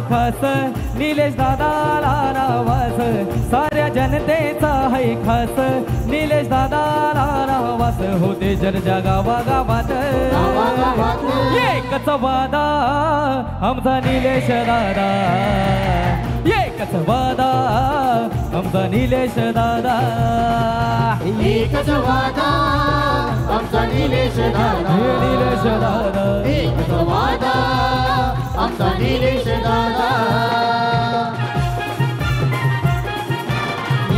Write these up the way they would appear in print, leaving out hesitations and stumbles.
खास निलेश दादाला नावास साऱ्या जनतेचा है खास निलेश दादाला नावास होते चर्चा गावागावात एकच वादा आमचा निलेश दादा एकच वादा आमचा निलेश दादा एकच वादा आमचा निलेश दादा निलेश दादा एकच वादा आमचा निलेश दादा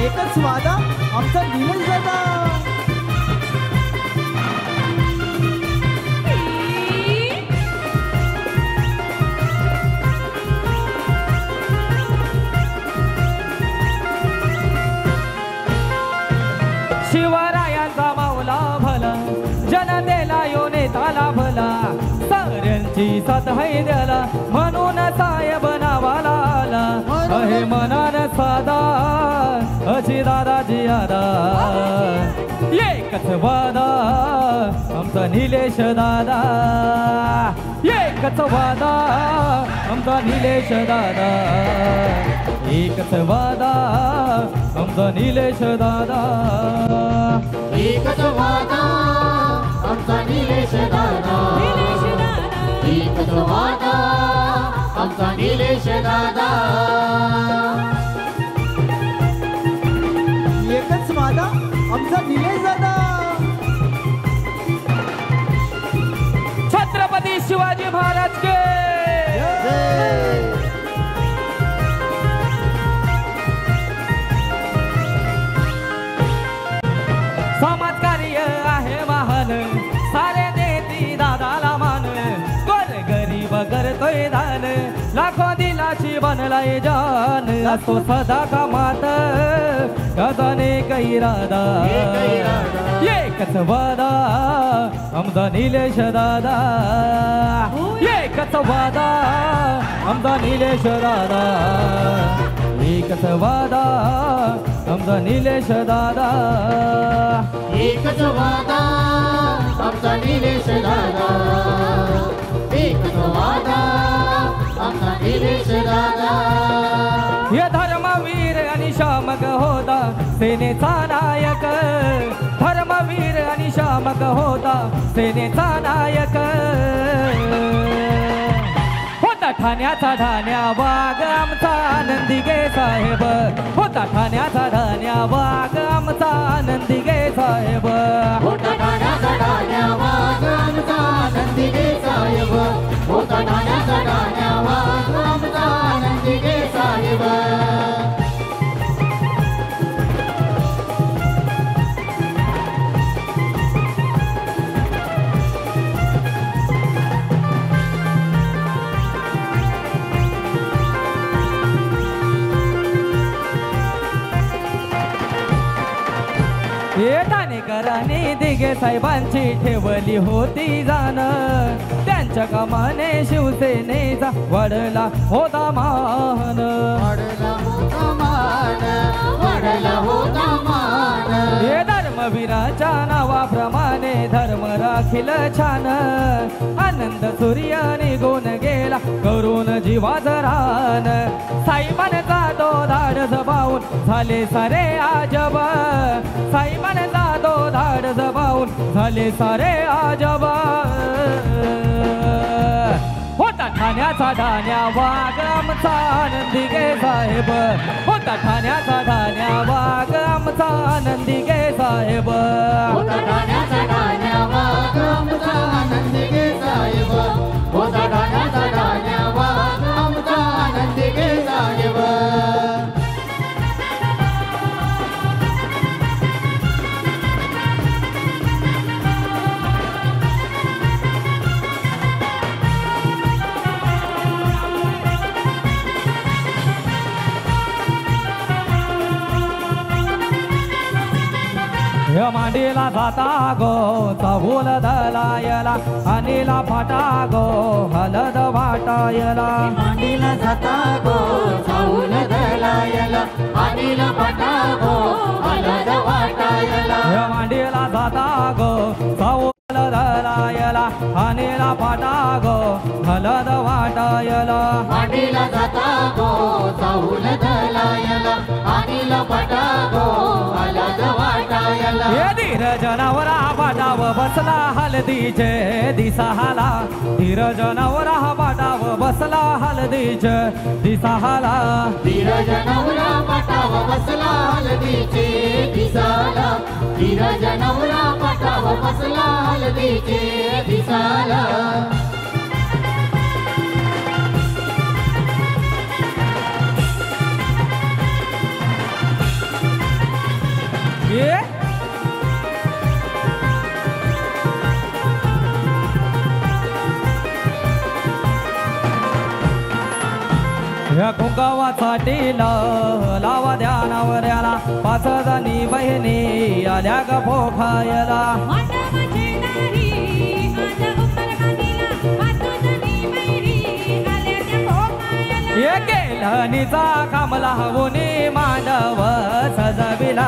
एकच वादा आमचा निलेश दादा शिवरायांचा मावला भला जनतेला यो नेताला भला साऱ्यांची साथ है द्याला म्हणून साहेब नावाला आला अहे मनान साधा अशी दादाजी आदा एकच वादा आमचा निलेश दादा एकच वादा आमचा निलेश दादा एकच वादा आमचा निलेश दादा एकच वादा आमचा निलेश दादा एकच वादा आमचा निलेश दादा एकच वादा आमचा निलेश दादा छत्रपती शिवाजी महाराज के समाजकार्य आहे महान सारे देती दादाला मान कर गरीब करतोय दान लाखो दिलाची बनलाय जान असतो सदा कामात कदाने काही राधा एकच वादा आमचा निलेश दादा एकच वादा आमचा निलेश दादा एकच वादा आमचा निलेश दादा एकच वादा आमचा निलेश दादा एकच वादा आमचा निलेश दादा हे धर्मवीर आणि शामक होता सेनेचा नायक धर्मवीर आणि शामक होता सेनेचा नायक होता ठाण्याचा ढाण्या वाघ आमचा नंदिगे साहेब होता ठाण्याचा ढाण्या वाघ आमचा नंदिगे साहेब होता ठाण्याचा ढाण्या वाघ आमचा नंदिगे साहेब होता ठाण्याचा ढाण्या वाघ आमचा नंदिगे साहेब ठाणेकरांनी दिघे साहेबांची ठेवली होती जाण त्यांच्या कामाने शिवसेनेचा वाढला होता मान वाढला होता मान वाढला होता मान हे धर्मवीराच्या नावाप्रमाणे धर्म राखील छान आनंद सूर्य निघून गेला करून जीवाचं रान साहेबांचा तो धाडस पाहून झाले सारे आजब साहेबांचा तो धाडस पाहून झाले सारे आजब होता ठाण्याचा ढाण्या वाघ आमचा नंदिगे साहेब होता ठाण्याचा ढाण्या वाघ आमचा नंदिगे साहेब होता ठाण्याचा ढाण्या वाघ आमचा नंदिगे साहेब होता ठाण्याचा ढाण्या वाघ आमचा नंदिगे साहेब मांडीला जाता गो चाहूल दलायला अनिला फाटा गो हलद वाटायला मांडीला जाता गो चाहूल दलायला अनिला फाटा गो हलद वाटायला मांडीला जाता गो चाहूल दलायला वाटायला अनिला फाटा गो हलद वाटायला मांडीला जाता गो चाहूल दलायला अनिल पटा गो हलद वाटायला हे धीर जनावरा पाटाव बसला हलदीचे दिसाहाला धीर जनावरा पाटाव बसला हलदीचे दिसाहाला धीरज नवरा पटाव बसला हलदीचे दिसाला धीरज नवरा पटाव बसला हलदीचे दिसाला ये या कुंकावासाठी लावा ध्यानावऱ्याला पाच जणी बहिणी आल्या ग फोखायला केलनीचा कामला होनी मांडव सजविला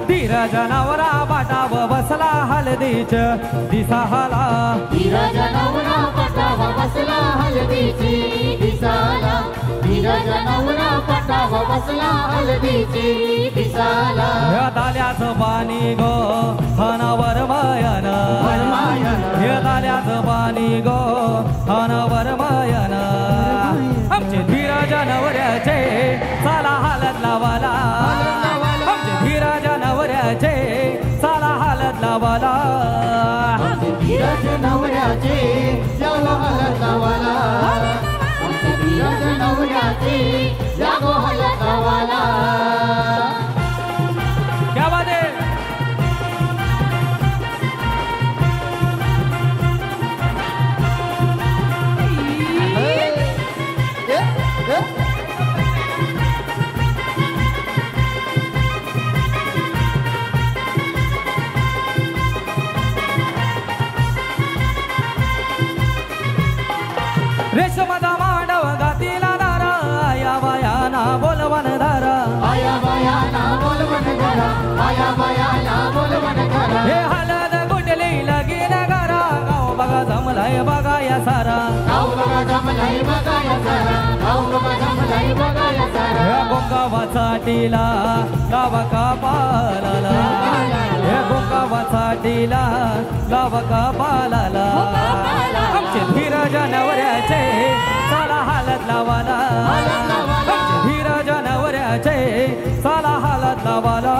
धीर जनावरा पाटाव बसला हलदीच दिसाहाला धीरज नवरा पटाव बसला हलदीचे दिसाला धीरज नवरा पटाव बसला हलदीचे दिसाला या ताल्याचं पाणी गो हनावर मयन हे ताल्याचं पाणी गो हनावर मयन आमचे धीरज नवऱ्याचे साला हालत लावाला आमचे धीरज नवऱ्याचे साला हालत लावाला धीरज नवऱ्याचे याला हलत लावाला धीरज नवऱ्याचे यागो हलत लावाला क्या बात है रेशमदा मांडव गातीला दारा आया बायाना बोलवन धारा आया बायाना बोलवन करा आया बायाना बोलवन करा हे हलद गुडली लगीन घरा गाव बघा जमलाय बघा या सारा गाव बघा जमलाय बघा या सारा गाव बघा जमलाय बघा या सारा हे गोंगावाचा टीला गाव का पालाला हे गोंगावाचा टीला गाव का पालाला आमचे धीरज नवऱ्याचे साला हालत लावाला आमचे धीरज नवऱ्याचे साला हालत लावाला